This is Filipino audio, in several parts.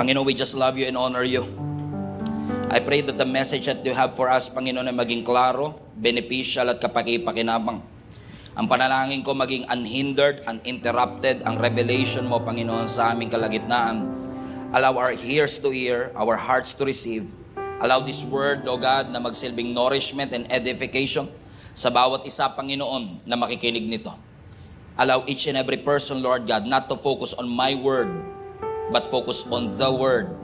Panginoon, we just love you and honor you. I pray that the message that you have for us, Panginoon, ay maging klaro, beneficial at kapaki-pakinabang. Ang panalangin ko maging unhindered, uninterrupted, ang revelation mo, Panginoon, sa aming kalagitnaan. Allow our ears to hear, our hearts to receive. Allow this word, O God, na magsilbing nourishment and edification sa bawat isa, Panginoon, na makikinig nito. Allow each and every person, Lord God, not to focus on my word, but focus on the word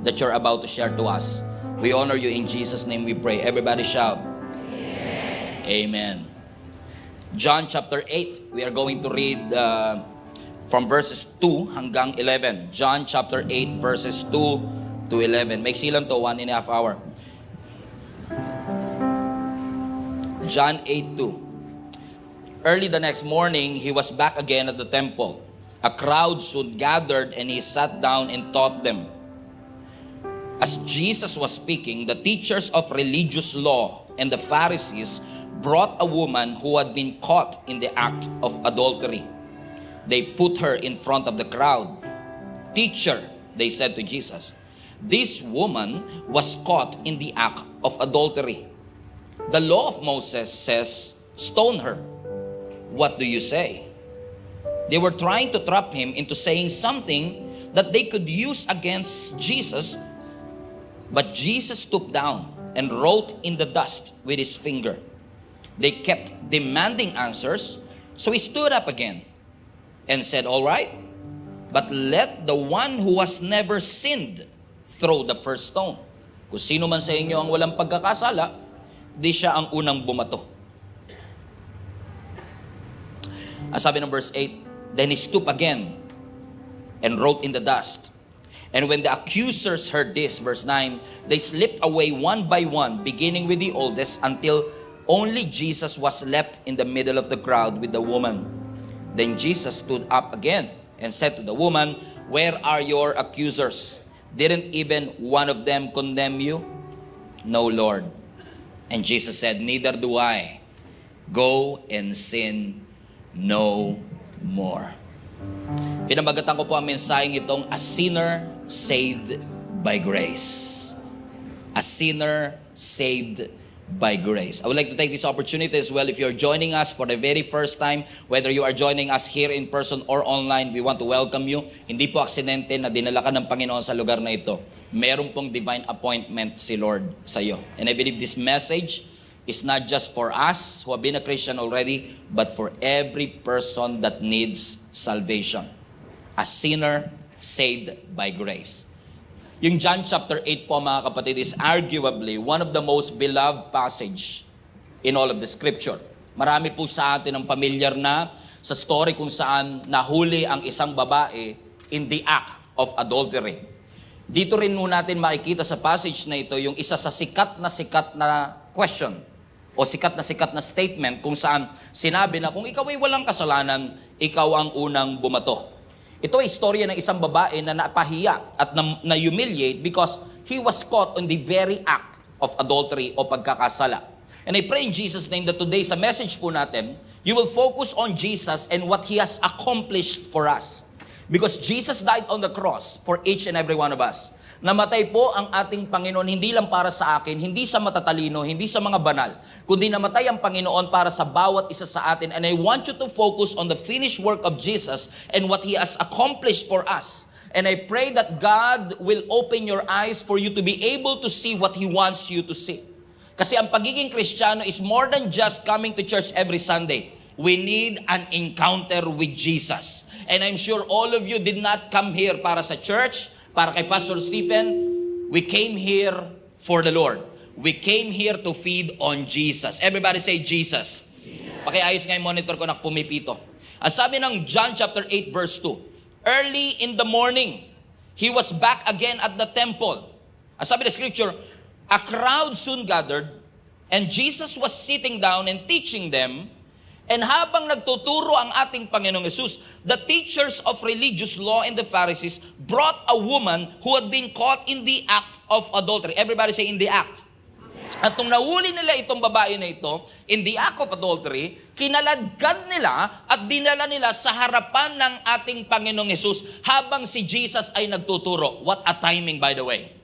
that you're about to share to us. We honor you in Jesus' name we pray. Everybody shout. Amen. Amen. John chapter 8, we are going to read from verses 2 hanggang 11. John chapter 8 verses 2 to 11. May silang to, 1.5 hour. John 8:2. Early the next morning, he was back again at the temple. A crowd soon gathered and he sat down and taught them. As Jesus was speaking, the teachers of religious law and the Pharisees brought a woman who had been caught in the act of adultery. They put her in front of the crowd. "Teacher," they said to Jesus, "this woman was caught in the act of adultery. The law of Moses says, stone her. What do you say?" They were trying to trap him into saying something that they could use against Jesus. But Jesus stooped down and wrote in the dust with his finger. They kept demanding answers, so he stood up again and said, "All right, but let the one who has never sinned throw the first stone." Kung sino man sa inyo ang walang pagkakasala, di siya ang unang bumato. Ang sabi ng verse 8, then he stooped again and wrote in the dust. And when the accusers heard this, verse 9, they slipped away one by one, beginning with the oldest, until only Jesus was left in the middle of the crowd with the woman. Then Jesus stood up again and said to the woman, "Where are your accusers? Didn't even one of them condemn you?" "No, Lord." And Jesus said, "Neither do I. Go and sin no more." Pinamagatan ko po ang mensaheng itong a sinner saved by grace. A sinner saved by grace. I would like to take this opportunity as well. If you're joining us for the very first time, whether you are joining us here in person or online, we want to welcome you. Hindi po aksidente na dinala ka ng Panginoon sa lugar na ito. Meron pong divine appointment si Lord sa iyo. And I believe this message is not just for us who have been a Christian already, but for every person that needs salvation. A sinner saved by grace. Yung John chapter 8 po, mga kapatid, is arguably one of the most beloved passage in all of the scripture. Marami po sa atin ang familiar na sa story kung saan nahuli ang isang babae in the act of adultery. Dito rin nun natin makikita sa passage na ito yung isa sa sikat na question o sikat na statement kung saan sinabi na kung ikaw ay walang kasalanan, ikaw ang unang bumato. Ito ay istorya ng isang babae na napahiya at na-humiliate because he was caught on the very act of adultery o pagkakasala. And I pray in Jesus' name that today sa message po natin, you will focus on Jesus and what He has accomplished for us. Because Jesus died on the cross for each and every one of us. Namatay po ang ating Panginoon hindi lang para sa akin, hindi sa matatalino, hindi sa mga banal, kundi namatay ang Panginoon para sa bawat isa sa atin. And I want you to focus on the finished work of Jesus and what He has accomplished for us. And I pray that God will open your eyes for you to be able to see what He wants you to see. Kasi ang pagiging Kristiyano is more than just coming to church every Sunday. We need an encounter with Jesus. And I'm sure all of you did not come here para sa church, para kay Pastor Stephen. We came here for the Lord. We came here to feed on Jesus. Everybody say Jesus. Pakiayos nga yung monitor ko na pumipito. Ang sabi ng John chapter 8 verse 2, early in the morning, he was back again at the temple. Ang sabi ng scripture, a crowd soon gathered, and Jesus was sitting down and teaching them. And habang nagtuturo ang ating Panginoong Hesus, the teachers of religious law and the Pharisees brought a woman who had been caught in the act of adultery. Everybody say in the act. At nung nahuli nila itong babae na ito, in the act of adultery, kinaladkad nila at dinala nila sa harapan ng ating Panginoong Hesus habang si Jesus ay nagtuturo. What a timing, by the way.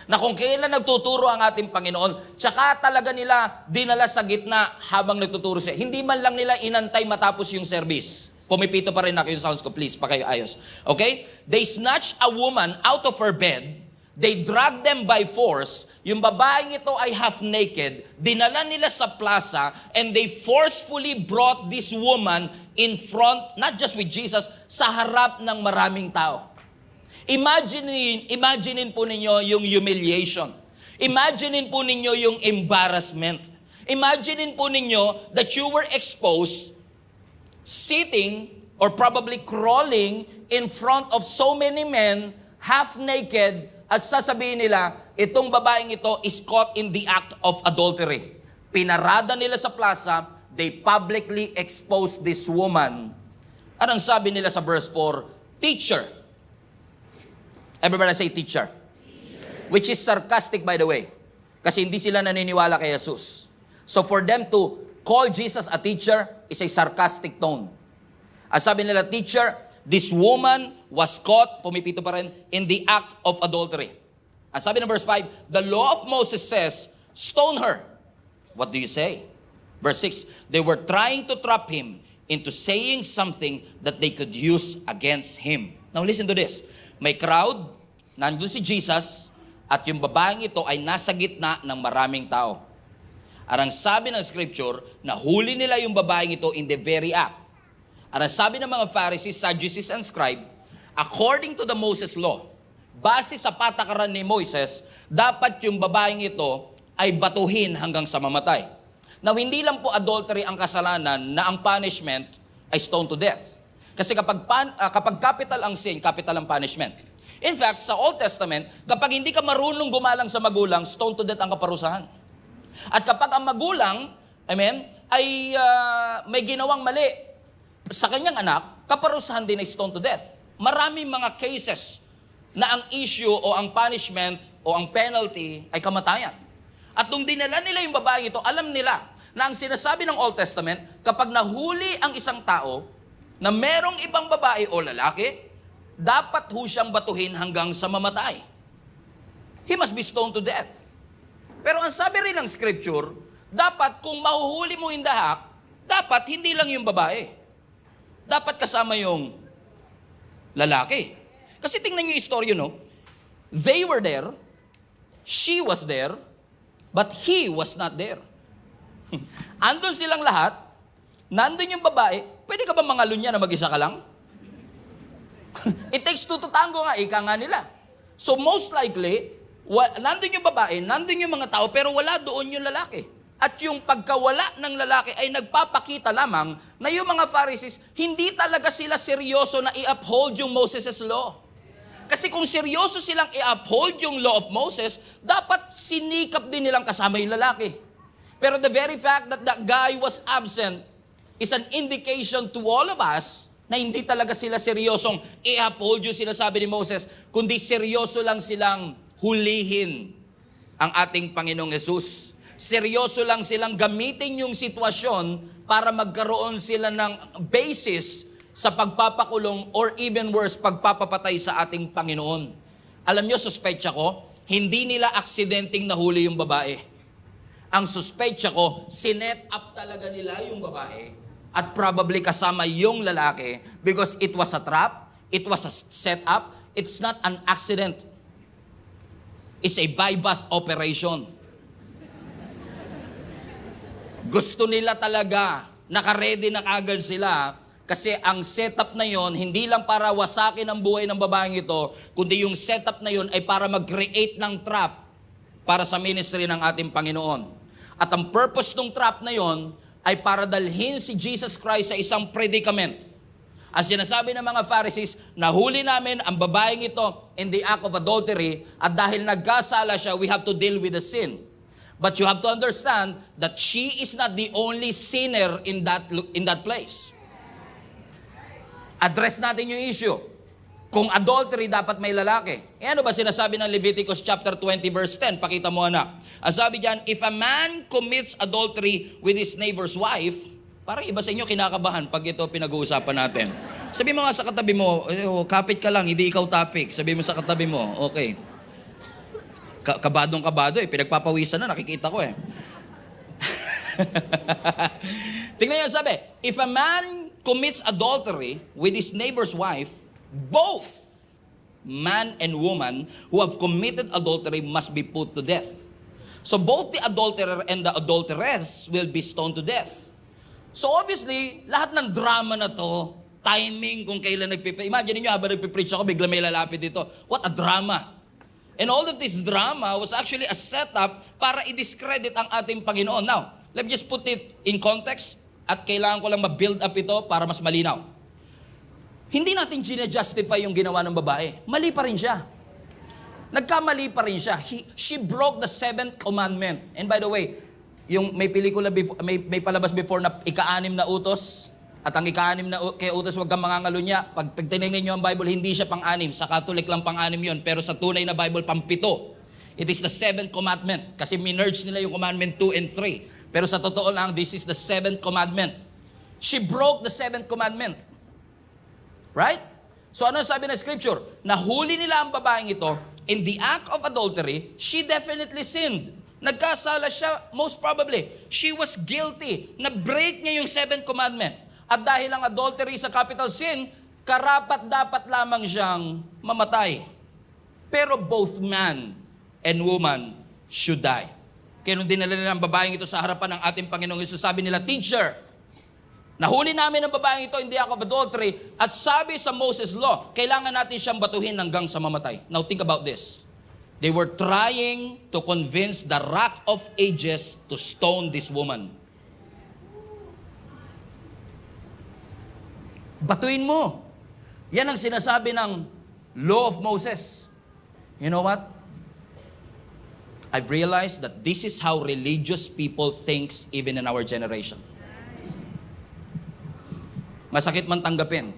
Na kung kailan nagtuturo ang ating Panginoon, tsaka talaga nila dinala sa gitna habang nagtuturo siya. Hindi man lang nila inantay matapos yung service. Pumipito pa rin ako yung sounds ko, please, pakiayos. Okay? They snatched a woman out of her bed. They dragged them by force. Yung babaeng ito ay half naked. Dinala nila sa plaza and they forcefully brought this woman in front, not just with Jesus, sa harap ng maraming tao. Imaginein po ninyo yung humiliation. Imaginein po ninyo yung embarrassment. Imaginein po ninyo that you were exposed, sitting or probably crawling in front of so many men, half naked, at sasabihin nila, itong babaeng ito is caught in the act of adultery. Pinarada nila sa plaza, they publicly exposed this woman. Anong sabi nila sa verse 4? Teacher. Everybody say teacher. Which is sarcastic, by the way. Kasi hindi sila naniniwala kay Jesus. So for them to call Jesus a teacher is a sarcastic tone. At sabi nila, teacher, this woman was caught, pumipito pa rin, in the act of adultery. Ang sabi ng verse 5, the law of Moses says, stone her. What do you say? Verse 6, they were trying to trap him into saying something that they could use against him. Now listen to this. May crowd, nandun si Jesus, at yung babaeng ito ay nasa gitna ng maraming tao. Arang sabi ng scripture, nahuli nila yung babaeng ito in the very act. Arang sabi ng mga Pharisees, Sadducees, and scribe, according to the Moses law, base sa patakaran ni Moises, dapat yung babaeng ito ay batuhin hanggang sa mamatay. Now, hindi lang po adultery ang kasalanan na ang punishment ay stone to death. Kasi kapag capital ang sin, capital ang punishment. In fact, sa Old Testament, kapag hindi ka marunong gumalang sa magulang, stone to death ang kaparusahan. At kapag ang magulang, amen, ay may ginawang mali sa kanyang anak, kaparusahan din ay stone to death. Maraming mga cases na ang issue o ang punishment o ang penalty ay kamatayan. At nung dinala nila yung babae ito, alam nila na ang sinasabi ng Old Testament, kapag nahuli ang isang tao na merong ibang babae o lalaki, dapat ho siyang batuhin hanggang sa mamatay. He must be stoned to death. Pero ang sabi rin ng scripture, dapat kung mahuhuli mo in the act, dapat hindi lang yung babae. Dapat kasama yung lalaki. Kasi tingnan niyo yung istorya, no? They were there, she was there, but he was not there. Andun silang lahat, nandun yung babae, pwede ka ba mangalunya na mag-isa ka lang? It takes two to tango nga, ika nga nila. So most likely, nandun yung babae, nandun yung mga tao, pero wala doon yung lalaki. At yung pagkawala ng lalaki ay nagpapakita lamang na yung mga Pharisees, hindi talaga sila seryoso na i-uphold yung Moses' law. Kasi kung seryoso silang i-uphold yung law of Moses, dapat sinikap din nilang kasama yung lalaki. Pero the very fact that that guy was absent is an indication to all of us na hindi talaga sila seryosong i-uphold yung sinasabi ni Moses, kundi seryoso lang silang hulihin ang ating Panginoong Hesus. Seryoso lang silang gamitin yung sitwasyon para magkaroon sila ng basis sa pagpapakulong or even worse, pagpapapatay sa ating Panginoon. Alam nyo, suspetsa ko, hindi nila aksidenteng nahuli yung babae. Ang suspetsa ko, sinet up talaga nila yung babae at probably kasama yung lalaki because it was a trap, it was a set up, it's not an accident. It's a buy-bust operation. Gusto nila talaga, nakaredy na kagad sila kasi ang setup na yon hindi lang para wasakin ang buhay ng babaeng ito, kundi yung setup na yon ay para mag-create ng trap para sa ministry ng ating Panginoon. At ang purpose ng trap na yon ay para dalhin si Jesus Christ sa isang predicament. As sinasabi ng mga Pharisees, nahuli namin ang babaeng ito in the act of adultery at dahil nagkasala siya, we have to deal with the sin. But you have to understand that she is not the only sinner in that place. Address natin yung issue. Kung adultery, dapat may lalaki. Ano ba sinasabi ng Leviticus chapter 20 verse 10? Pakita mo anak. Ang sabi diyan, if a man commits adultery with his neighbor's wife, parang iba sa inyo kinakabahan pag ito pinag-uusapan natin. Sabi mo nga sa katabi mo, kapit ka lang, hindi ikaw topic. Sabi mo sa katabi mo, okay. Kabadong-kabado pinagpapawisan na, nakikita ko Tingnan nyo, sabi, if a man commits adultery with his neighbor's wife, both man and woman who have committed adultery must be put to death. So both the adulterer and the adulteress will be stoned to death. So obviously, lahat ng drama na to, timing kung kailan nagpipreach. Imagine niyo habang nagpipreach ako, bigla may lalapit dito. What a drama. And all of this drama was actually a setup para i-discredit ang ating Panginoon. Now, let me just put it in context at kailangan ko lang ma-build up ito para mas malinaw. Hindi natin gina-justify yung ginawa ng babae. Mali pa rin siya. Nagkamali pa rin siya. She broke the 7th commandment. And by the way, yung may pelikula, may palabas before na ika-6 na utos, at ang ika-6 na kaya utos, huwag kang mangangalunya. Pag tinignan niyo ang Bible, hindi siya pang-6. Sa Catholic lang pang-6 yun. Pero sa tunay na Bible, pang-7. It is the 7th commandment. Kasi minerge nila yung commandment 2 and 3. Pero sa totoo lang, this is the 7th commandment. She broke the 7th commandment. Right? So ano sabi ng scripture? Nahuli nila ang babaeng ito, in the act of adultery, she definitely sinned. Nagkasala siya, most probably. She was guilty. Na-break niya yung 7th commandment. At dahil ang adultery sa capital sin, karapat-dapat lamang siyang mamatay. Pero both man and woman should die. Kaya nung dinala nila ang babaeng ito sa harapan ng ating Panginoong Hesus, sabi nila, Teacher, nahuli namin ang babaeng ito in the act of adultery, at sabi sa Moses law, kailangan natin siyang batuhin hanggang sa mamatay. Now think about this. They were trying to convince the Rock of Ages to stone this woman. Batuhin mo. Yan ang sinasabi ng law of Moses. You know what? I've realized that this is how religious people thinks even in our generation. Masakit man tanggapin.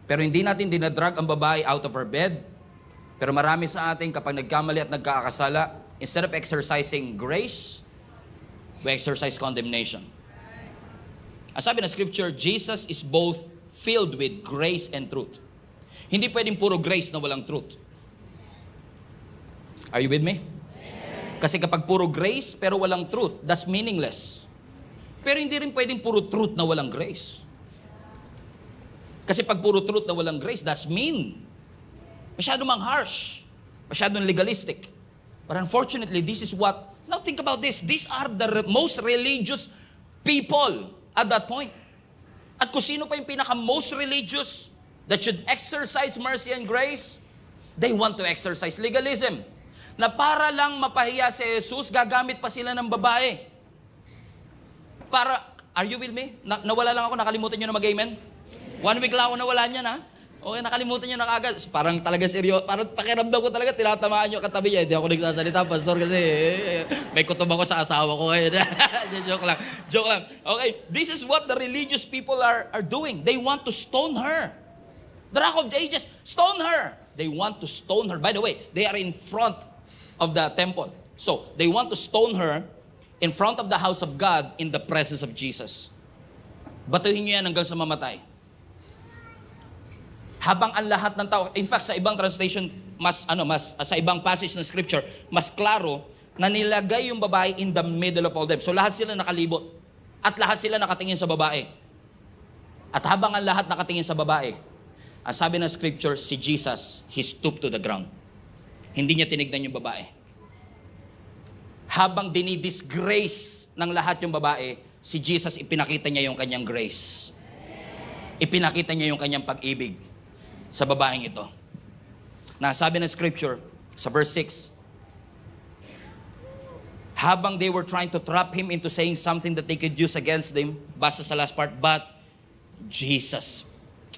Pero hindi natin dinadrag ang babae out of her bed. Pero marami sa atin kapag nagkamali at nagkakasala, instead of exercising grace, we exercise condemnation. Ang sabi ng scripture, Jesus is both filled with grace and truth. Hindi pwedeng puro grace na walang truth. Are you with me? Kasi kapag puro grace pero walang truth, that's meaningless. Pero hindi rin pwedeng puro truth na walang grace. Kasi pag puro truth na walang grace, that's mean. Masyado mang harsh. Masyadong legalistic. But unfortunately, this is what, now think about this, these are the most religious people at that point. At kung sino pa yung pinaka-most religious that should exercise mercy and grace, they want to exercise legalism. Na para lang mapahiya si Jesus, gagamit pa sila ng babae. Para, are you with me? Nawala lang ako, nakalimutan nyo na mag-amen? 1 week lang ako nawala niyan, ha? Okay, nakalimutan niyo na kagad. Parang talaga seryo. Parang pakiramdam ko talaga, tinatamaan niyo katabi niya. Hindi ako nagsasalita, pastor, kasi may kutob ako sa asawa ko ngayon. Joke lang. Joke lang. Okay, this is what the religious people are doing. They want to stone her. The Rock of Ages, stone her. They want to stone her. By the way, they are in front of the temple. So, they want to stone her in front of the house of God in the presence of Jesus. Batuhin niyo yan hanggang sa mamatay. Habang ang lahat ng tao, in fact, sa ibang translation, sa ibang passage ng scripture, mas klaro na nilagay yung babae in the middle of all them. So lahat sila nakalibot. At lahat sila nakatingin sa babae. At habang ang lahat nakatingin sa babae, ang sabi ng scripture, si Jesus, he stooped to the ground. Hindi niya tinignan yung babae. Habang dinidisgrace ng lahat yung babae, si Jesus, ipinakita niya yung kanyang grace. Ipinakita niya yung kanyang pag-ibig sa babaeng ito. Nasabi ng scripture sa verse 6, habang they were trying to trap him into saying something that they could use against them, basta sa last part, but Jesus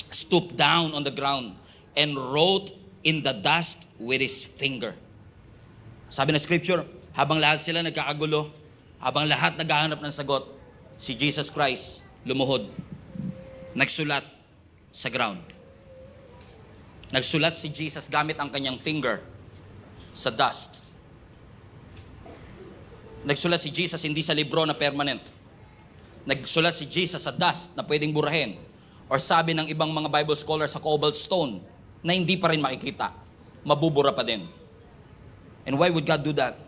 stooped down on the ground and wrote in the dust with his finger. Sabi ng scripture, habang lahat sila nagkakagulo, habang lahat naghahanap ng sagot, si Jesus Christ lumuhod, nagsulat sa ground. Nagsulat si Jesus gamit ang kanyang finger sa dust. Nagsulat si Jesus hindi sa libro na permanent. Nagsulat si Jesus sa dust na pwedeng burahin. Or sabi ng ibang mga Bible scholars sa cobalt stone na hindi pa rin makikita. Mabubura pa din. And why would God do that?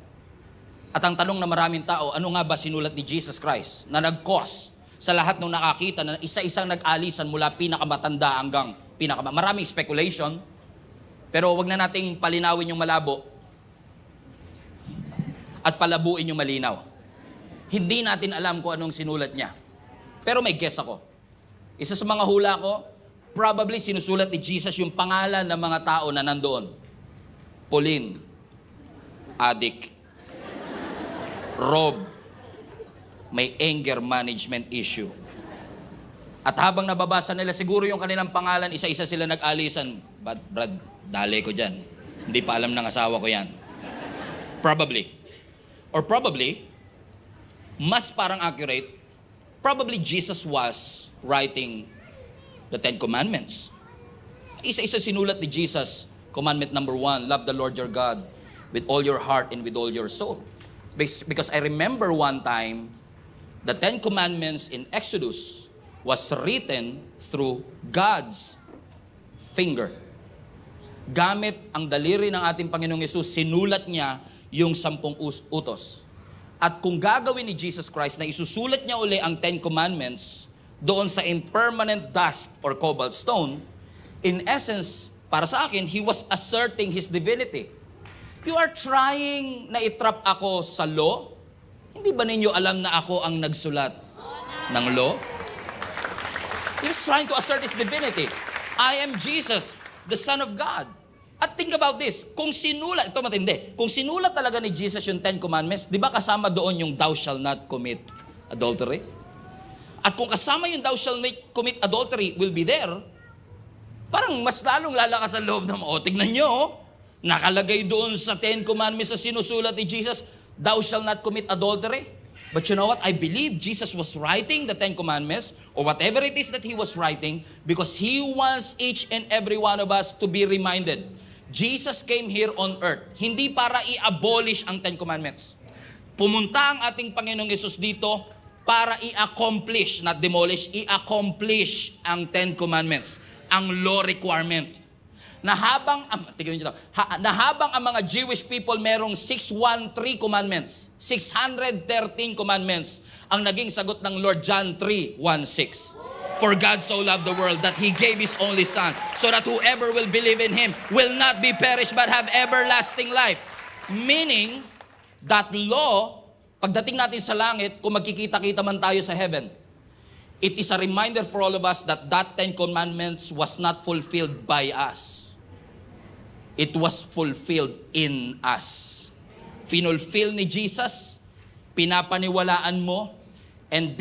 At ang tanong na maraming tao, ano nga ba sinulat ni Jesus Christ na nag-cause sa lahat ng nakakita na isa-isang nag-alisan mula pinakamatanda hanggang maraming speculation. Pero wag na nating palinawin yung malabo at palabuin yung malinaw. Hindi natin alam kung anong sinulat niya. Pero may guess ako. Isa sa mga hula ko, probably sinusulat ni Jesus yung pangalan ng mga tao na nandoon. Pauline, addict. Rob, may anger management issue. At habang nababasa nila, siguro yung kanilang pangalan, isa-isa sila nag-alisan. Brad, dali ko dyan. Hindi pa alam ng asawa ko yan. Probably. Or probably, mas parang accurate, probably Jesus was writing the Ten Commandments. Isa-isa sinulat ni Jesus. Commandment number 1, love the Lord your God with all your heart and with all your soul. Because I remember one time, the Ten Commandments in Exodus was written through God's finger. Gamit ang daliri ng ating Panginoong Yesus, sinulat niya yung 10 utos. At kung gagawin ni Jesus Christ na isusulat niya uli ang 10 Commandments doon sa impermanent dust or cobalt stone, in essence, para sa akin, He was asserting His divinity. You are trying na itrap ako sa law? Hindi ba ninyo alam na ako ang nagsulat ng law? He was trying to assert His divinity. I am Jesus, the Son of God. At think about this, kung sinulat, ito matindi, kung sinulat talaga ni Jesus yung 10 Commandments, di ba kasama doon yung thou shall not commit adultery? At kung kasama yung thou shall not commit adultery will be there, parang mas lalong lalakas ang loob ng tignan nyo, nakalagay doon sa 10 Commandments na sinusulat ni Jesus, thou shall not commit adultery. But you know what? I believe Jesus was writing the 10 Commandments or whatever it is that He was writing because He wants each and every one of us to be reminded. Jesus came here on earth, hindi para i-abolish ang 10 Commandments. Pumunta ang ating Panginoong Yesus dito para i-accomplish, not demolish, i-accomplish ang 10 Commandments, ang law requirement. Na habang ang mga Jewish people merong 613 commandments, 613 commandments, ang naging sagot ng Lord John 3:16. For God so loved the world that He gave His only Son, so that whoever will believe in Him will not be perished but have everlasting life. Meaning, that law, pagdating natin sa langit, kung magkikita-kita man tayo sa heaven, it is a reminder for all of us that that 10 Commandments was not fulfilled by us. It was fulfilled in us. Finulfill ni Jesus, pinapaniwalaan mo, and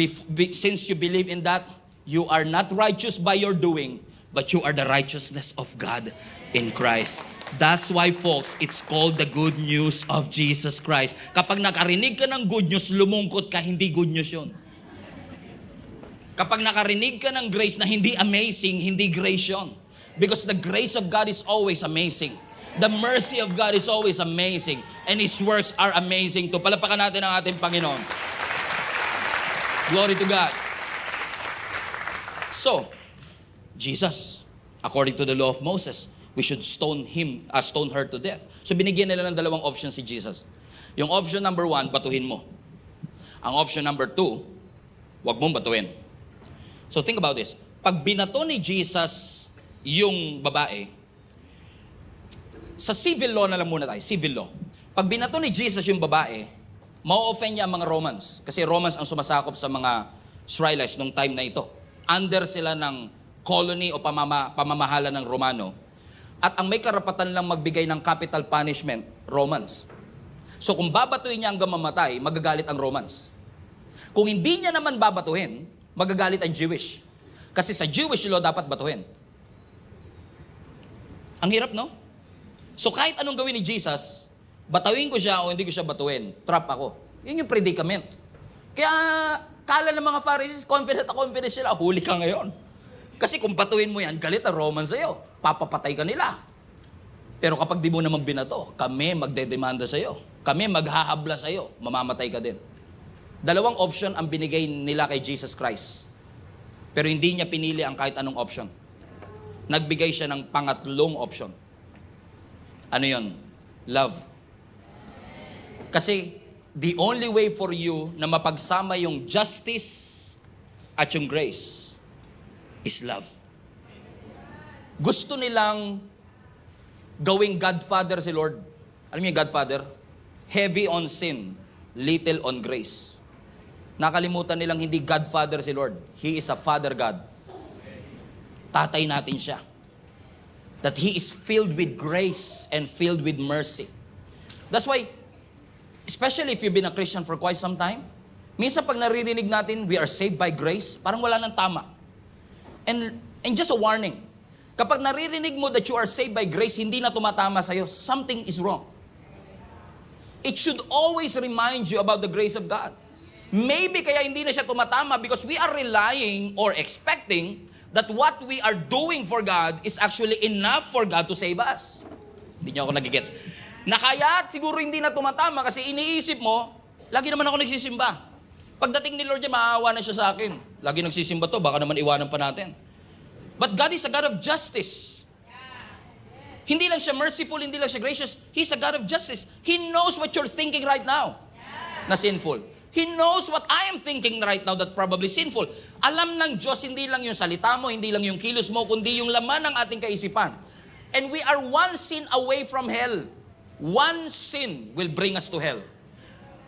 since you believe in that, you are not righteous by your doing, but you are the righteousness of God in Christ. That's why, folks, it's called the good news of Jesus Christ. Kapag nakarinig ka ng good news, lumungkot ka, hindi good news yun. Kapag nakarinig ka ng grace na hindi amazing, hindi grace yun. Because the grace of God is always amazing. The mercy of God is always amazing. And His works are amazing too. Palapakan natin ang ating Panginoon. Glory to God. So, Jesus, according to the law of Moses, we should stone her to death. So binigyan nila ng dalawang options si Jesus. Yung option number 1, batuhin mo. Ang option number 2, wag mong batuhin. So think about this. Pag binato ni Jesus yung babae, sa civil law na lang muna tayo, civil law. Pag binato ni Jesus yung babae, ma-offend niya ang mga Romans. Kasi Romans ang sumasakop sa mga Israelites nung time na ito. Under sila ng colony o pamamahala ng Romano. At ang may karapatan lang magbigay ng capital punishment, Romans. So kung babatuhin niya hanggang mamatay, magagalit ang Romans. Kung hindi niya naman babatuhin, magagalit ang Jewish. Kasi sa Jewish law dapat batuhin. Ang hirap, no? So kahit anong gawin ni Jesus, batuhin ko siya o hindi ko siya batuhin, trap ako. Yun yung predicament. Kaya kala ng mga Pharisees, confident sila, huli ka ngayon. Kasi kung batuhin mo yan, galit ang Romans sa'yo. papapatay ka nila. Pero kapag di mo naman binato, kami magdedemanda sa'yo. Kami maghahabla sa'yo. Mamamatay ka din. Dalawang option ang binigay nila kay Jesus Christ. Pero hindi niya pinili ang kahit anong option. Nagbigay siya ng pangatlong option. Ano yon? Love. Kasi the only way for you na mapagsama yung justice at yung grace is love. Gusto nilang gawing Godfather si Lord. Alam niyo yung Godfather? Heavy on sin, little on grace. Nakalimutan nilang hindi Godfather si Lord. He is a Father God. Tatay natin siya. That He is filled with grace and filled with mercy. That's why, especially if you've been a Christian for quite some time, minsan pag naririnig natin, we are saved by grace, parang wala nang tama. And just a warning, kapag naririnig mo that you are saved by grace, hindi na tumatama sa'yo, something is wrong. It should always remind you about the grace of God. Maybe kaya hindi na siya tumatama because we are relying or expecting that what we are doing for God is actually enough for God to save us. Hindi niyo ako nagigets. Na kaya siguro hindi na tumatama kasi iniisip mo, lagi naman ako nagsisimba. Pagdating ni Lord niya, maawa na siya sa akin. Lagi nagsisimba to, baka naman iwanan pa natin. But God is a God of justice. Hindi lang siya merciful, hindi lang siya gracious. He's a God of justice. He knows what you're thinking right now na sinful. He knows what I am thinking right now that probably sinful. Alam ng Diyos, hindi lang yung salita mo, hindi lang yung kilos mo, kundi yung laman ng ating kaisipan. And we are one sin away from hell. One sin will bring us to hell.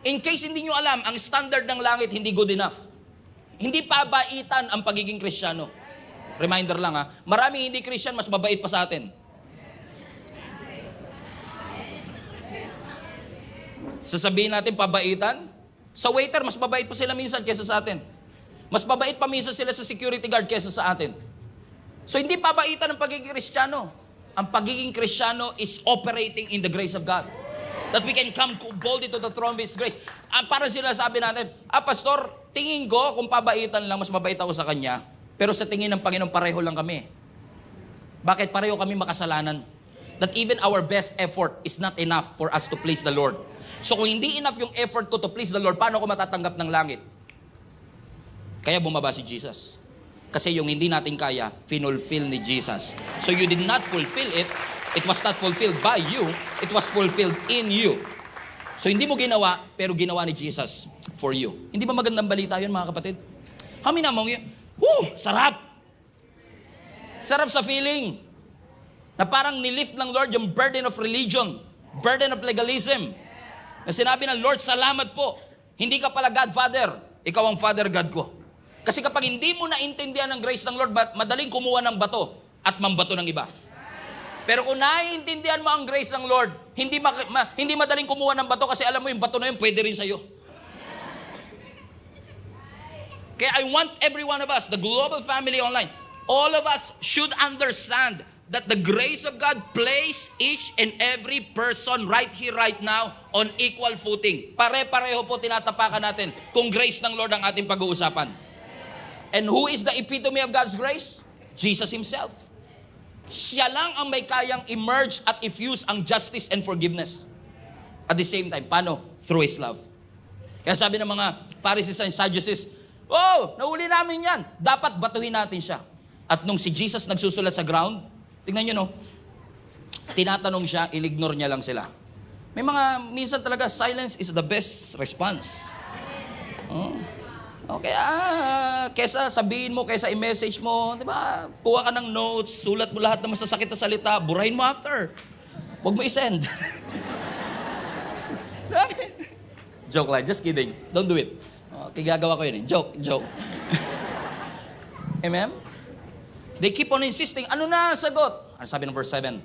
In case hindi nyo alam, ang standard ng langit hindi good enough. Hindi pabaitan ang pagiging Kristiyano. Reminder lang ha, maraming hindi Christian, mas mabait pa sa atin. Sasabihin natin pabaitan, sa waiter, mas mabait pa sila minsan kaysa sa atin. Mas mabait pa minsan sila sa security guard kaysa sa atin. So hindi pabaitan ang pagiging Kristiyano. Ang pagiging Kristiyano is operating in the grace of God. That we can come boldly to the throne of His grace. Parang sila sabi natin, Pastor, tingin ko kung pabaitan lang, mas mabait ako sa Kanya. Pero sa tingin ng Panginoon, pareho lang kami. Bakit pareho kami makasalanan? That even our best effort is not enough for us to please the Lord. So kung hindi enough yung effort ko to please the Lord, paano ko matatanggap ng langit? Kaya bumaba si Jesus. Kasi yung hindi natin kaya, finulfill ni Jesus. So you did not fulfill it. It was not fulfilled by you. It was fulfilled in you. So hindi mo ginawa, pero ginawa ni Jesus for you. Hindi ba magandang balita yun, mga kapatid? Hamin namang yun. Sarap! Sarap sa feeling na parang nilift ng Lord yung burden of religion, burden of legalism. Na sinabi ng Lord, salamat po. Hindi ka pala Godfather. Ikaw ang Father God ko. Kasi kapag hindi mo naintindihan ang grace ng Lord, madaling kumuha ng bato at mambato ng iba. Pero kung naiintindihan mo ang grace ng Lord, hindi madaling kumuha ng bato kasi alam mo yung bato na yun pwede rin sa'yo. Kaya I want every one of us, the global family online, all of us should understand that the grace of God placed each and every person right here, right now, on equal footing. Pare-pareho po tinatapakan natin kung grace ng Lord ang ating pag-uusapan. And who is the epitome of God's grace? Jesus Himself. Siya lang ang may kayang emerge at infuse ang justice and forgiveness. At the same time, paano? Through His love. Kaya sabi ng mga Pharisees and Sadducees, nahuli namin yan. Dapat batuhin natin siya. At nung si Jesus nagsusulat sa ground, tingnan nyo tinatanong siya, inignore niya lang sila. May minsan talaga, silence is the best response. Okay, kesa sabihin mo, kesa i-message mo, di ba? Kuha ka ng notes, sulat mo lahat ng masasakit na salita, burahin mo after. Huwag mo i-send. Joke lang, just kidding. Don't do it. Okay, gagawa ko yun eh. Joke. Amen? They keep on insisting, ano na sagot? Ano sabi ng verse 7?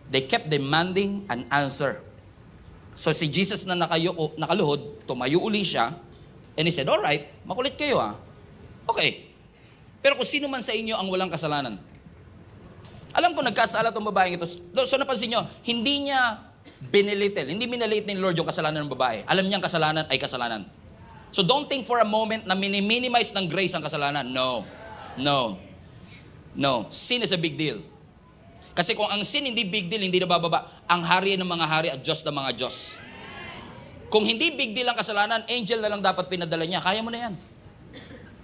They kept demanding an answer. So si Jesus na nakaluhod, tumayo uli siya, and He said, alright, makulit kayo Okay. Pero kung sino man sa inyo ang walang kasalanan, alam ko nagkasala itong babaeng ito. So napansin nyo, hindi niya hindi minaliit ni Lord yung kasalanan ng babae. Alam niya ang kasalanan ay kasalanan. So don't think for a moment na minimize ng grace ang kasalanan. No. Sin is a big deal. Kasi kung ang sin hindi big deal, hindi nabababa, ang hari ng mga hari at Diyos ng mga Diyos. Kung hindi big deal ang kasalanan, angel na lang dapat pinadala niya. Kaya mo na yan.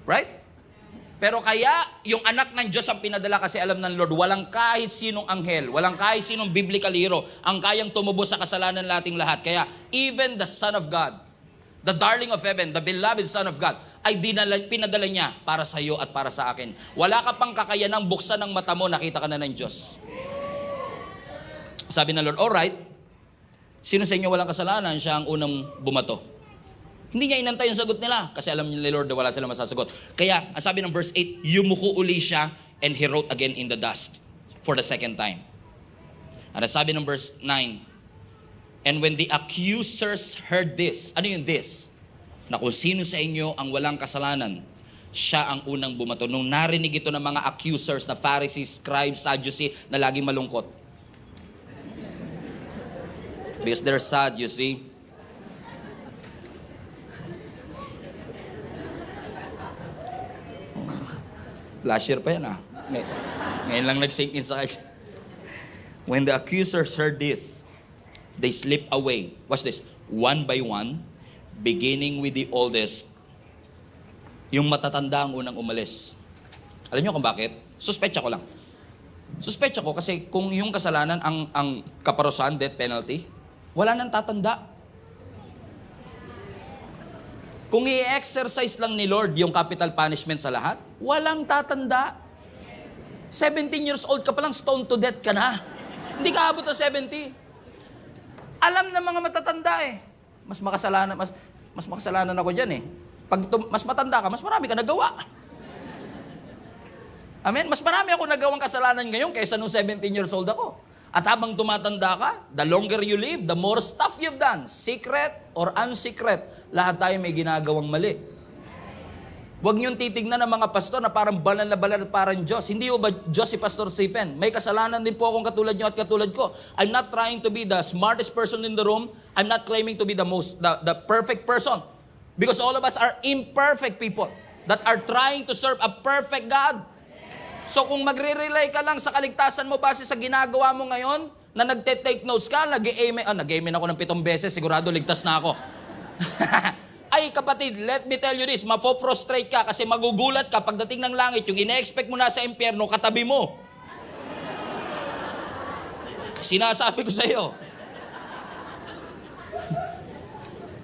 Right? Pero kaya, yung anak ng Diyos ang pinadala kasi alam ng Lord, walang kahit sinong anghel, walang kahit sinong biblical hero ang kayang tumubos sa kasalanan nating lahat. Kaya, even the Son of God, the darling of heaven, the beloved Son of God, ay pinadala niya para sa iyo at para sa akin. Wala ka pang kakayanang buksan ng mata mo, nakita ka na ng Diyos. Sabi ng Lord, alright, sino sa inyo walang kasalanan, siya ang unang bumato. Hindi niya inantay yung sagot nila kasi alam niya ni Lord na wala silang masasagot. Kaya, ang sabi ng verse 8, yumuko uli siya and he wrote again in the dust for the second time. At ang sabi ng verse 9, and when the accusers heard this, ano yung this? Na kung sino sa inyo ang walang kasalanan, siya ang unang bumato. Nung narinig ito ng mga accusers na Pharisees, scribes, Sadducees na laging malungkot. Because they're sad, you see. Last year pa yan Ngayon lang nag-sink in sa akin. When the accusers heard this, they slipped away. Watch this. One by one, beginning with the oldest. Yung matatanda ang unang umalis. Alam niyo kung bakit? Suspecha ko lang. Suspecha ko kasi kung yung kasalanan ang kaparusahan, death penalty, wala nang tatanda. Kung i-exercise lang ni Lord yung capital punishment sa lahat, walang tatanda. 17 years old ka pa lang, stone to death ka na. Hindi ka abot na 70. Alam ng mga matatanda Mas makasalanan ako dyan Pag mas matanda ka, mas marami ka nagawa. Amen? Mas marami ako nagawang kasalanan ngayon kaysa nung 17 years old ako. At habang tumatanda ka, the longer you live, the more stuff you've done. Secret or unsecret. Lahat tayo may ginagawang mali. Huwag niyong titignan ng mga pastor na parang banal na banal at parang Diyos. Hindi ba Diyos si Pastor Stephen? May kasalanan din po akong katulad niyo at katulad ko. I'm not trying to be the smartest person in the room. I'm not claiming to be the perfect person. Because all of us are imperfect people that are trying to serve a perfect God. So kung magre-rely ka lang sa kaligtasan mo base sa ginagawa mo ngayon, na nagte-take notes ka, nag-amen ako ng 7 beses, sigurado ligtas na ako. Ay kapatid, let me tell you this, mapofrustrate ka kasi magugulat ka pagdating ng langit, yung ine-expect mo na sa impyerno, katabi mo. Sinasabi ko sa iyo.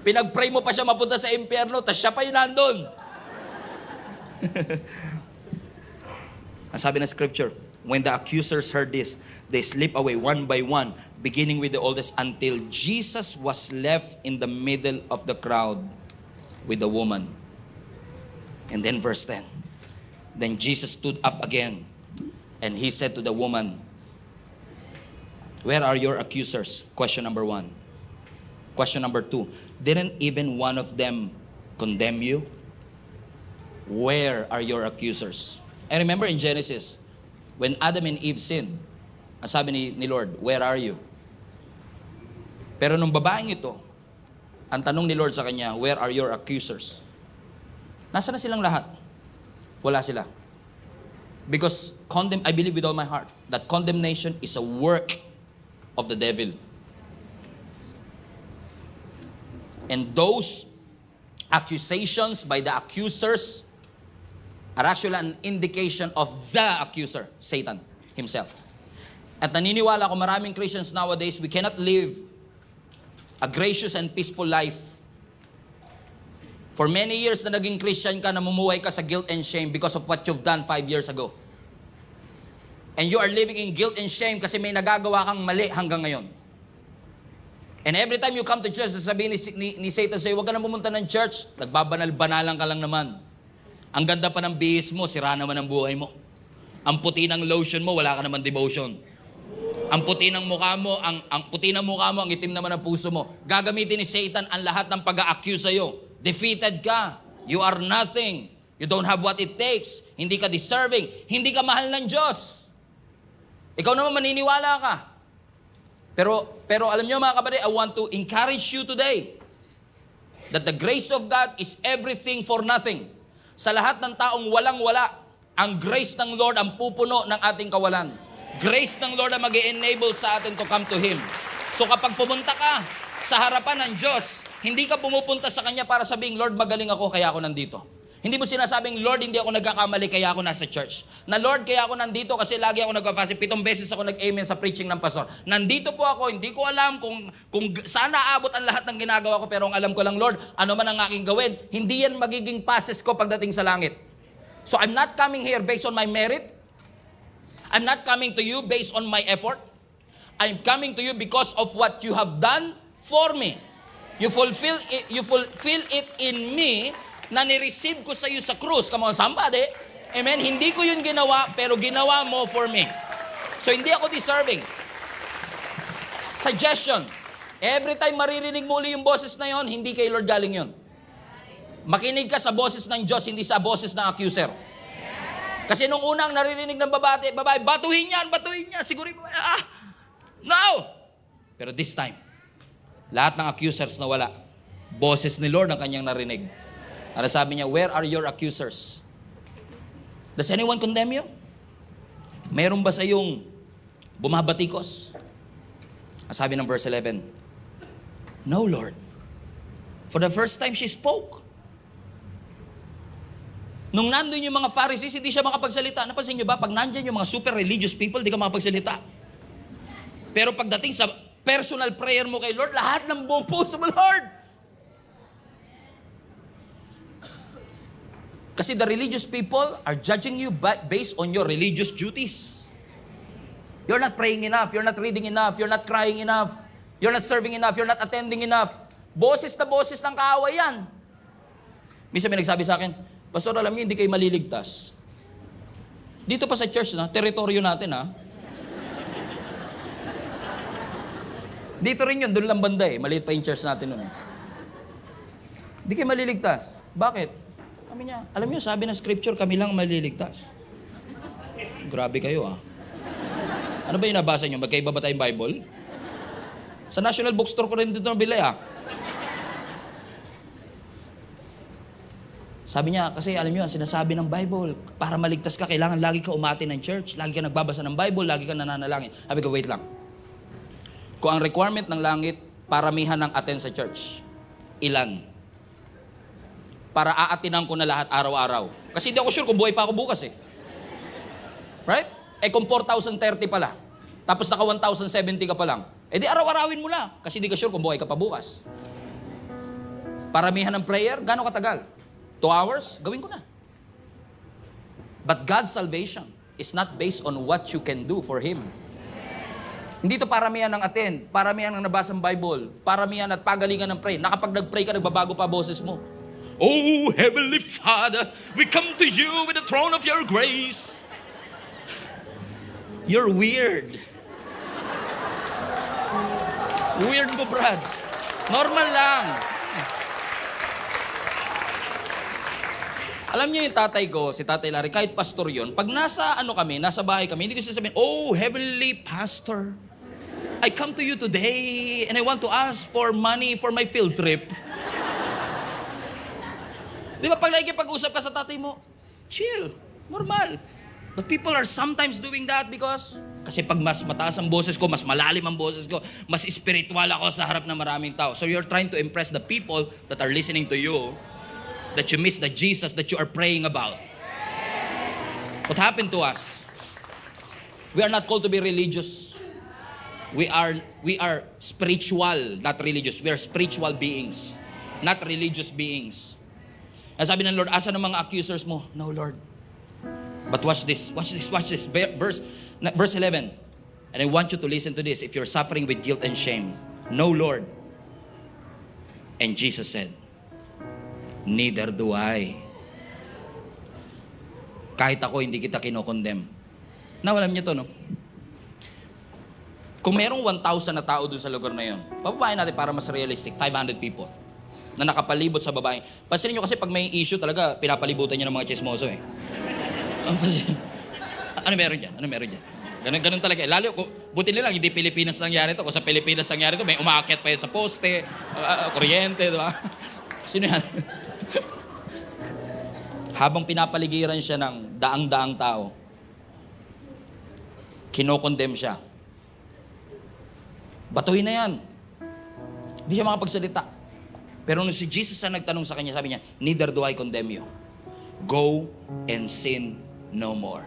Pinag-pray mo pa siya mapunta sa impyerno, tas siya pa yung nandun. Ang sabi ng scripture, when the accusers heard this, they slip away one by one, beginning with the oldest, until Jesus was left in the middle of the crowd with the woman. And then verse 10. Then Jesus stood up again, and he said to the woman, where are your accusers? Question number 1. Question number 2. Didn't even one of them condemn you? Where are your accusers? And remember in Genesis, when Adam and Eve sinned, ang sabi ni Lord, where are you? Pero nung babaeng ito, ang tanong ni Lord sa kanya, where are your accusers? Nasaan na silang lahat? Wala sila. Because I believe with all my heart that condemnation is a work of the devil. And those accusations by the accusers are actually an indication of the accuser, Satan himself. At naniniwala ko maraming Christians nowadays, we cannot live a gracious and peaceful life. For many years na naging Christian ka, namumuhay ka sa guilt and shame because of what you've done 5 years ago. And you are living in guilt and shame kasi may nagagawa kang mali hanggang ngayon. And every time you come to church, sasabihin ni Satan sa'yo, huwag ka na pumunta ng church, nagbabanal-banalan ka lang naman. Ang ganda pa ng bihis mo, sira naman ang buhay mo. Ang puti ng lotion mo, wala ka naman devotion. Ang puti ng mukha mo, ang puti ng mukha mo, ang itim naman ang puso mo. Gagamitin ni Satan ang lahat ng pag-a-accuse sa'yo. Defeated ka. You are nothing. You don't have what it takes. Hindi ka deserving. Hindi ka mahal ng Diyos. Ikaw naman maniniwala ka. Pero alam niyo mga kapatid, I want to encourage you today that the grace of God is everything for nothing. Sa lahat ng taong walang-wala, ang grace ng Lord ang pupuno ng ating kawalan. Grace ng Lord ang mag-enable sa atin to come to Him. So kapag pumunta ka sa harapan ng Diyos, hindi ka pumupunta sa Kanya para sabihin, Lord, magaling ako, kaya ako nandito. Hindi mo sinasabing, Lord, hindi ako nagkakamali, kaya ako nasa church. Na Lord, kaya ako nandito kasi lagi ako nagpa-fasting. 7 beses ako nag-amen sa preaching ng pastor. Nandito po ako, hindi ko alam kung saan naabot ang lahat ng ginagawa ko, pero ang alam ko lang, Lord, ano man ang aking gawin, hindi yan magiging passes ko pagdating sa langit. So I'm not coming here based on my merit. I'm not coming to you based on my effort. I'm coming to you because of what you have done for me. You fulfill it in me na ni-receive ko sa iyo sa krus. Come on, somebody. Amen? Hindi ko yun ginawa, pero ginawa mo for me. So, hindi ako deserving. Suggestion. Every time maririnig mo uli yung boses na yon, hindi kay Lord galing yon. Makinig ka sa boses ng Diyos, hindi sa boses ng accuser. Kasi nung unang naririnig ng babae, batuhin niya, siguro no! Pero this time, lahat ng accusers na wala. Boses ni Lord ang kanyang narinig. Ano sabi niya, where are your accusers? Does anyone condemn you? Mayroon ba sa iyong bumabatikos? Ang sabi ng verse 11, no, Lord. For the first time, she spoke. Nung nandun yung mga Pharisees, hindi siya makapagsalita. Napansin niyo ba, pag nandyan yung mga super religious people, di ka makapagsalita. Pero pagdating sa personal prayer mo kay Lord, lahat ng buong puso mo, Lord. Kasi the religious people are judging you based on your religious duties. You're not praying enough, you're not reading enough, you're not crying enough, you're not serving enough, you're not attending enough. Boses na boses ng kaaway yan. Minsan may nagsabi sa akin, Pastor, alam niyo, hindi kayo maliligtas. Dito pa sa church na, teritoryo natin ha. Dito rin yun, doon lang banda eh. Maliit pa yung church natin nun eh. Hindi kayo maliligtas. Bakit? Kami niya, alam niyo, sabi ng scripture, kami lang maliligtas. Grabe kayo ah. Ano ba yung nabasa niyo? Magkaiba ba tayong Bible? Sa National Bookstore ko rin dito nabili ah. Sabi niya, kasi alam niyo, sinasabi ng Bible, para maligtas ka, kailangan lagi ka umati ng church, lagi ka nagbabasa ng Bible, lagi ka nananalangin. Sabi ko, wait lang. Kung ang requirement ng langit, paramihan ng attend sa church, ilan? Para aatinan ko na lahat araw-araw. Kasi hindi ako sure kung buhay pa ako bukas eh. Right? Eh kung 4,030 pala, tapos naka 1,070 ka pa lang, eh di araw-arawin mo na. Kasi hindi ka sure kung buhay ka pa bukas. Paramihan ng prayer, gano'ng katagal? 2 hours? Gawin ko na. But God's salvation is not based on what you can do for Him. Hindi to paramihan ng attend, paramihan ng nabasang Bible, paramihan at pagalingan ng pray. Nakapag nag-pray ka, nagbabago pa boses mo. Oh, Heavenly Father, we come to you with the throne of your grace. You're weird. Weird mo, Brad. Normal lang. Alam niyo yung tatay ko, si Tatay Larry, kahit pastor yun, pag nasa bahay kami, hindi ko sasabihin, oh, Heavenly Pastor, I come to you today and I want to ask for money for my field trip. Di ba pag nakikipag-usap ka sa tatay mo, chill, normal. But people are sometimes doing that kasi pag mas mataas ang boses ko, mas malalim ang boses ko, mas spiritual ako sa harap ng maraming tao. So you're trying to impress the people that are listening to you that you miss the Jesus that you are praying about. What happened to us? We are not called to be religious. We are spiritual, not religious. We are spiritual beings, not religious beings. Ang sabi ng Lord, asa ng mga accusers mo? No, Lord. But watch this. Verse 11. And I want you to listen to this. If you're suffering with guilt and shame, no, Lord. And Jesus said, neither do I. Kahit ako, hindi kita kinokondem. Now, alam niyo to, no? Kung merong 1,000 na tao dun sa lugar na yun, papabahin natin para mas realistic, 500 people na nakapalibot sa babae. Pansinin nyo kasi pag may issue talaga, pinapalibutan nyo ng mga chismoso eh. Ano meron dyan? Ganun talaga eh. Lalo, buti nilang hindi Pilipinas nangyari to. Kung sa Pilipinas nangyari to, may umaakyat pa yan sa poste, kuryente, di ba? Sino yan? Habang pinapaligiran siya ng daang-daang tao, Kinokondem siya. Batuhin na yan. Hindi siya makapagsalita. Pero nung si Jesus ang nagtanong sa kanya, sabi niya, neither do I condemn you. Go and sin no more.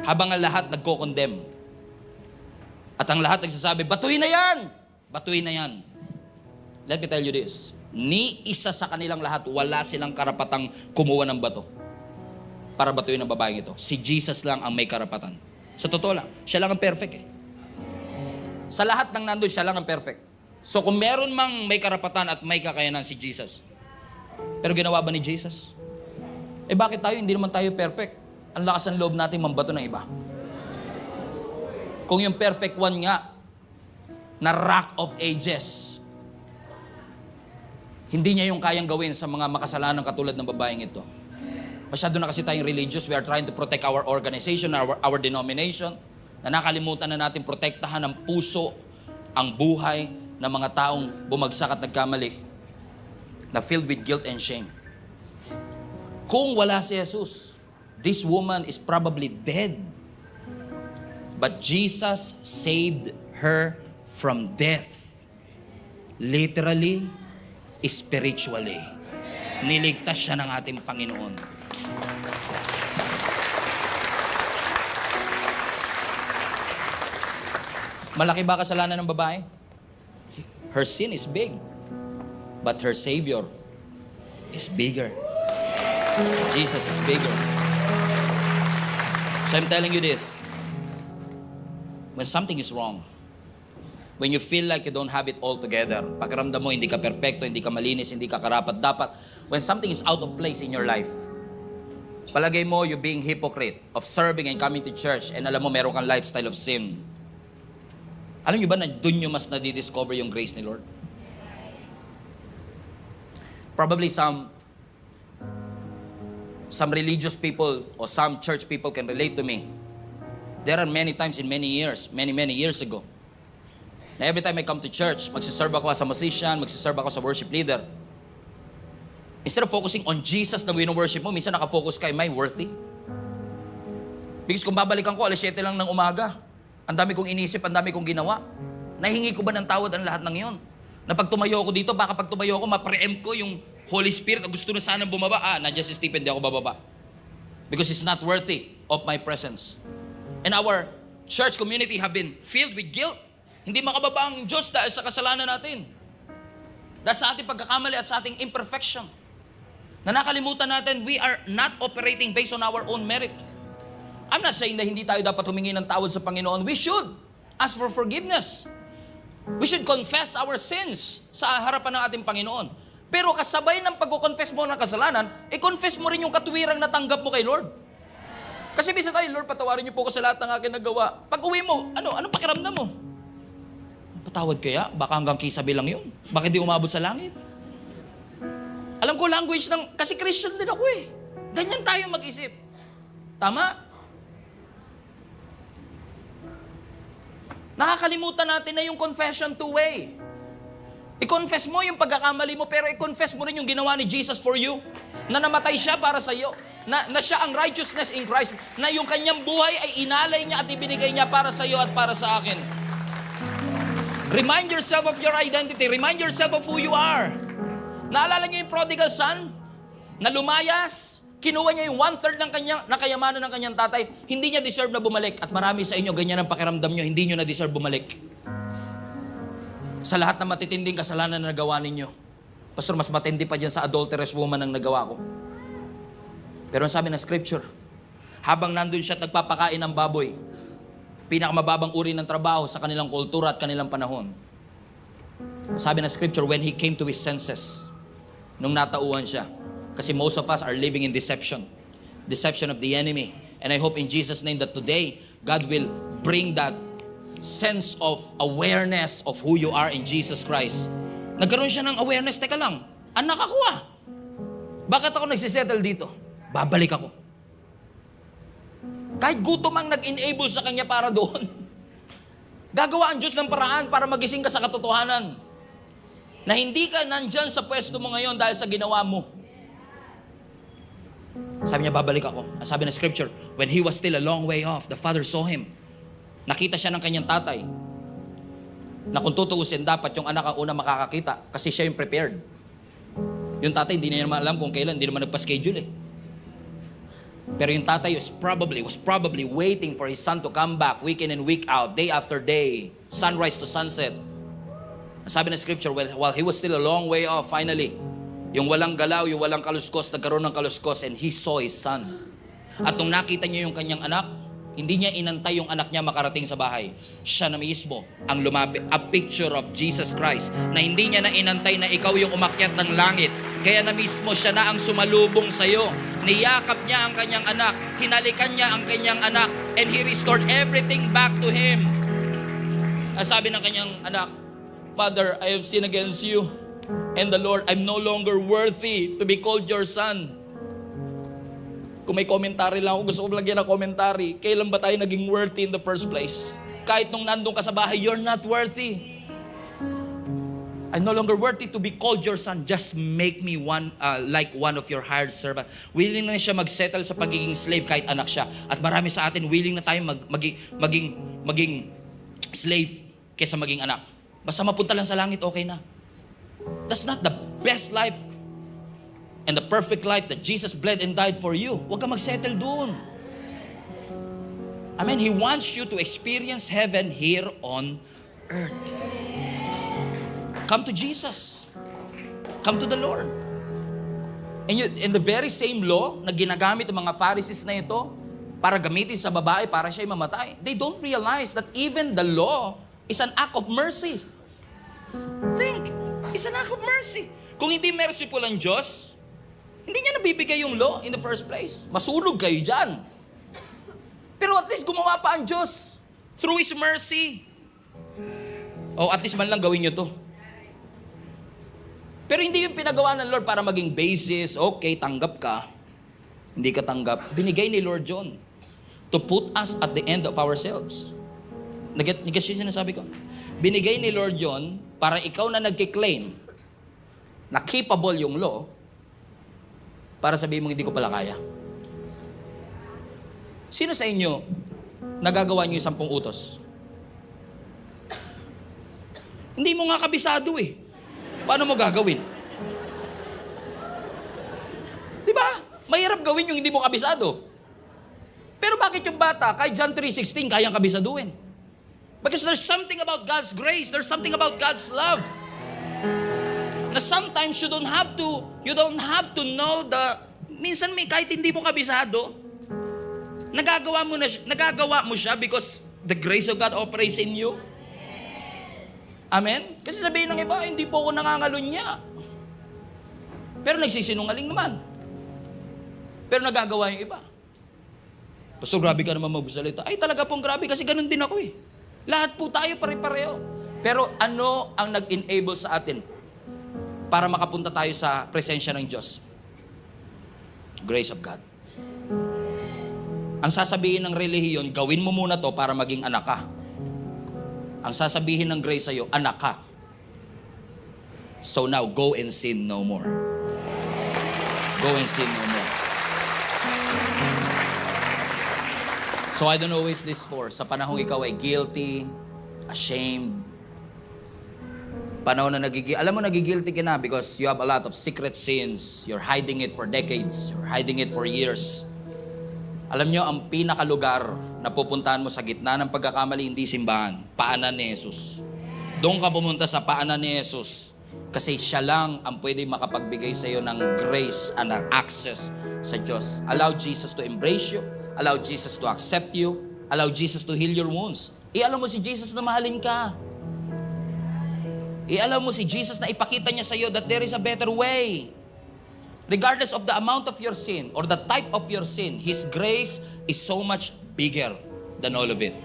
Habang ang lahat nagko-condemn. At ang lahat nagsasabi, batuhin na yan! Batuhin na yan. Let me tell you this. Ni isa sa kanilang lahat, wala silang karapatang kumuha ng bato para batuhin ang babaeng ito. Si Jesus lang ang may karapatan. Sa totoo lang, siya lang ang perfect eh. Sa lahat ng nandun, siya lang ang perfect. So kung meron mang may karapatan at may kakayanan, si Jesus. Pero ginawa ba ni Jesus? Eh bakit tayo? Hindi naman tayo perfect. Ang lakas ng loob natin mambato ng iba. Kung yung perfect one nga, na Rock of Ages, hindi niya yung kayang gawin sa mga makasalanang katulad ng babaeng ito. Masyado na kasi tayong religious. We are trying to protect our organization, our denomination. Na nakalimutan na natin protektahan ang puso, ang buhay ng mga taong bumagsak at nagkamali, na filled with guilt and shame. Kung wala si Jesus, this woman is probably dead. But Jesus saved her from death. Literally, spiritually. Niligtas siya ng ating Panginoon. Malaki ba kasalanan ng babae? Her sin is big. But her Savior is bigger. Jesus is bigger. So I'm telling you this. When something is wrong, when you feel like you don't have it all together, pakiramdam mo hindi ka perpekto, hindi ka malinis, hindi ka karapat-dapat, when something is out of place in your life, palagay mo you being hypocrite of serving and coming to church, and alam mo meron kang lifestyle of sin. Alam niyo ba na doon nyo mas nadidiscover yung grace ni Lord? Probably some religious people or some church people can relate to me. There are many times in many years ago, na every time I come to church, magsiserve ako as a musician, magsiserve ako sa worship leader. Instead of focusing on Jesus na wino-worship mo, minsan nakafocus ka, am I worthy? Because kung babalikan ko, 7:00 lang ng umaga, ang dami kong inisip, ang dami kong ginawa. Nahingi ko ba ng tawad ang lahat ng iyon? Na pag tumayo ako dito, baka pag tumayo ako, ma-preempt ko yung Holy Spirit na gusto na sanang bumaba. Nandiyan si Stephen, di ako bababa. Because he's not worthy of my presence. And our church community have been filled with guilt. Hindi makababa ang Diyos dahil sa kasalanan natin. Dahil sa ating pagkakamali at sa ating imperfection. Na nakalimutan natin, we are not operating based on our own merit. I'm not saying na hindi tayo dapat humingi ng tawad sa Panginoon. We should ask for forgiveness. We should confess our sins sa harapan ng ating Panginoon. Pero kasabay ng pag-confess mo ng kasalanan, i-confess mo rin yung katuwirang natanggap mo kay Lord. Kasi minsan tayo, Lord, patawarin niyo po ko sa lahat ng aking nagawa. Pag uwi mo, ano pakiramdam mo? Patawad kaya? Baka hanggang kisabi lang yun. Bakit di umabot sa langit? Alam ko language ng, kasi Christian din ako eh. Ganyan tayo mag-isip. Tama? Nakakalimutan natin na yung confession two-way. I-confess mo yung pagkakamali mo, pero i-confess mo rin yung ginawa ni Jesus for you. Na namatay siya para sa iyo. Na siya ang righteousness in Christ. Na yung kanyang buhay ay inalay niya at ibinigay niya para sa iyo at para sa akin. Remind yourself of your identity. Remind yourself of who you are. Naalala niyo yung prodigal son? Na lumayas, kinuha niya yung 1/3 ng kayamanan ng kanyang tatay. Hindi niya deserve na bumalik. At marami sa inyo, ganyan ang pakiramdam niyo, hindi niyo na deserve bumalik. Sa lahat ng matitinding kasalanan na nagawa ninyo. Pastor, mas matindi pa dyan sa adulterous woman ang nagawa ko. Pero ang sabi ng scripture, habang nandun siya at nagpapakain ng baboy, pinakamababang uri ng trabaho sa kanilang kultura at kanilang panahon. Sabi ng scripture, when he came to his senses, nung natauhan siya, kasi most of us are living in deception of the enemy. And I hope in Jesus' name that today, God will bring that sense of awareness of who you are in Jesus Christ. Nagkaroon siya ng awareness, teka lang, anak ako ah. Bakit ako nagsisettle dito? Babalik ako. Kahit gutom ang nag-enable sa kanya para doon. Gagawa ang Diyos ng paraan para magising ka sa katotohanan. Na hindi ka nandyan sa pwesto mo ngayon dahil sa ginawa mo. Sabi niya, babalik ako. Sabi ng scripture, when he was still a long way off, the father saw him. Nakita siya ng kanyang tatay na kung tutuusin, dapat yung anak ang una makakakita kasi siya yung prepared. Yung tatay, hindi na naman alam kung kailan, hindi naman nagpa-schedule eh. Pero yung tatay was probably waiting for his son to come back week in and week out, day after day, sunrise to sunset. Sabi ng scripture, while he was still a long way off, finally, yung walang galaw, yung walang kaluskos, nagkaroon ng kaluskos, and he saw his son. At nung nakita niya yung kanyang anak, hindi niya inantay yung anak niya makarating sa bahay. Siya na mismo ang lumapit. A picture of Jesus Christ na hindi niya na inantay na ikaw yung umakyat ng langit. Kaya na mismo siya na ang sumalubong sa'yo. Niyakap niya ang kanyang anak. Hinalikan niya ang kanyang anak. And he restored everything back to him. Sabi ng kanyang anak, Father, I have sinned against you. And the Lord, I'm no longer worthy to be called your son. Kung may commentary lang ako, gusto ko lagyan ng commentary. Kailan ba tayo naging worthy in the first place? Kahit nung nandun ka sa bahay, you're not worthy. I'm no longer worthy to be called your son. Just make me like one of your hired servant. Willing na siya mag-settle sa pagiging slave kahit anak siya. At marami sa atin, willing na tayo maging slave kaysa maging anak. Basta mapunta lang sa langit, okay na. That's not the best life and the perfect life that Jesus bled and died for you. Huwag ka mag-settle doon. Amen. He wants you to experience heaven here on earth. Come to Jesus. Come to the Lord. And the very same law na ginagamit ng mga Pharisees na ito para gamitin sa babae para siya'y mamatay, they don't realize that even the law is an act of mercy. Think. It's an act of mercy. Kung hindi merciful ang Diyos, hindi niya nabibigay yung law in the first place. Masunog kayo dyan. Pero at least gumawa pa ang Diyos through His mercy. At least man lang gawin nyo to. Pero hindi yung pinagawa ng Lord para maging basis, okay, tanggap ka. Hindi ka tanggap. Binigay ni Lord John to put us at the end of ourselves. Nag-get yung sinasabi ko? Binigay ni Lord John para ikaw na nagkiklaim na capable yung law, para sabihin mo hindi ko pala kaya. Sino sa inyo nagagawa niyo yung 10 utos? Hindi mo nga kabisado eh. Paano mo gagawin? Di ba? Mahirap gawin yung hindi mo kabisado. Pero bakit yung bata, kahit John 3:16, kayang kabisaduhin? Because there's something about God's grace. There's something about God's love. Na sometimes you don't have to know minsan kahit hindi mo kabisado, nagagawa mo siya because the grace of God operates in you. Amen? Kasi sabihin ng iba, hindi po ako nangangalunya. Pero nagsisinungaling naman. Pero nagagawa yung iba. Pastor, grabe ka naman magsalita. Ay, talaga pong grabe kasi ganun din ako eh. Lahat po tayo pare-pareho. Pero ano ang nag-enable sa atin para makapunta tayo sa presensya ng Diyos? Grace of God. Ang sasabihin ng relihiyon, gawin mo muna to para maging anak ka. Ang sasabihin ng grace sa'yo, anak ka. So now, go and sin no more. Go and sin no more. So I don't know who is this for. Sa panahong ikaw ay guilty, ashamed, panahon na alam mo nagigilty ka na because you have a lot of secret sins. You're hiding it for decades. You're hiding it for years. Alam nyo, ang pinakalugar na pupuntahan mo sa gitna ng pagkakamali, hindi simbahan. Paanan ni Jesus. Doon ka pumunta sa paanan ni Jesus. Kasi siya lang ang pwede makapagbigay sa iyo ng grace and access sa Diyos. Allow Jesus to embrace you. Allow Jesus to accept you. Allow Jesus to heal your wounds. Alam mo si Jesus na mahalin ka. Alam mo si Jesus na ipakita niya sa iyo that there is a better way. Regardless of the amount of your sin or the type of your sin, His grace is so much bigger than all of it.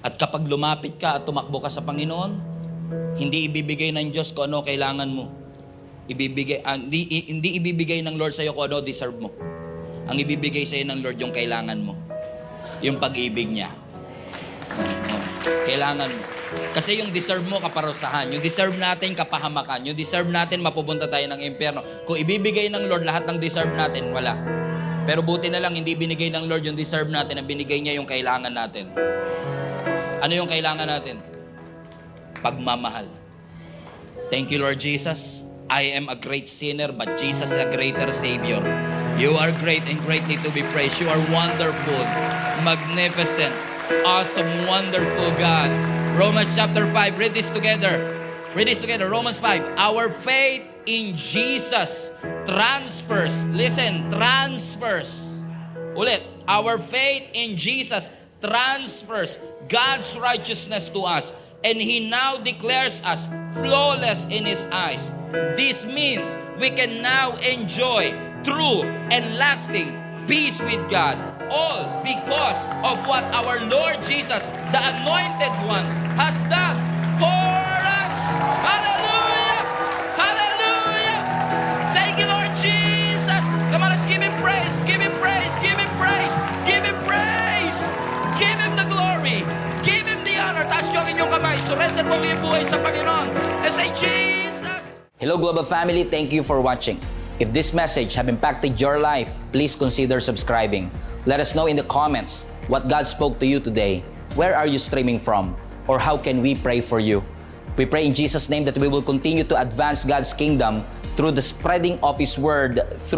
At kapag lumapit ka at tumakbo ka sa Panginoon, hindi ibibigay ng Diyos kung ano kailangan mo. Hindi ibibigay ng Lord sa iyo kung ano deserve mo. Ang ibibigay sa iyo ng Lord yung kailangan mo. Yung pag-ibig niya. Kailangan mo. Kasi yung deserve mo, kaparusahan. Yung deserve natin, kapahamakan. Yung deserve natin, mapupunta tayo ng impyerno. Kung ibibigay ng Lord lahat ng deserve natin, wala. Pero buti na lang, hindi binigay ng Lord yung deserve natin, ang binigay niya yung kailangan natin. Ano yung kailangan natin? Pagmamahal. Thank you, Lord Jesus. I am a great sinner, but Jesus is a greater Savior. You are great and greatly to be praised. You are wonderful, magnificent, awesome, wonderful God. Romans chapter 5, read this together. Read this together, Romans 5. Our faith in Jesus transfers. Listen, transfers. Ulit, our faith in Jesus transfers God's righteousness to us, and He now declares us flawless in His eyes. This means we can now enjoy true and lasting peace with God, all because of what our Lord Jesus, the Anointed One, has done for us. Hallelujah! Hallelujah! Thank you, Lord Jesus. Come on, let's give Him praise, give Him praise, give Him praise, give Him praise. Give Him the glory, give Him the honor. Taas niyo ang inyong kamay, surrender mo ang iyong buhay sa Panginoon, and say, Jesus! Hello Global Family, thank you for watching. If this message have impacted your life, please consider subscribing. Let us know in the comments what God spoke to you today. Where are you streaming from? Or how can we pray for you? We pray in Jesus' name that we will continue to advance God's kingdom through the spreading of His word through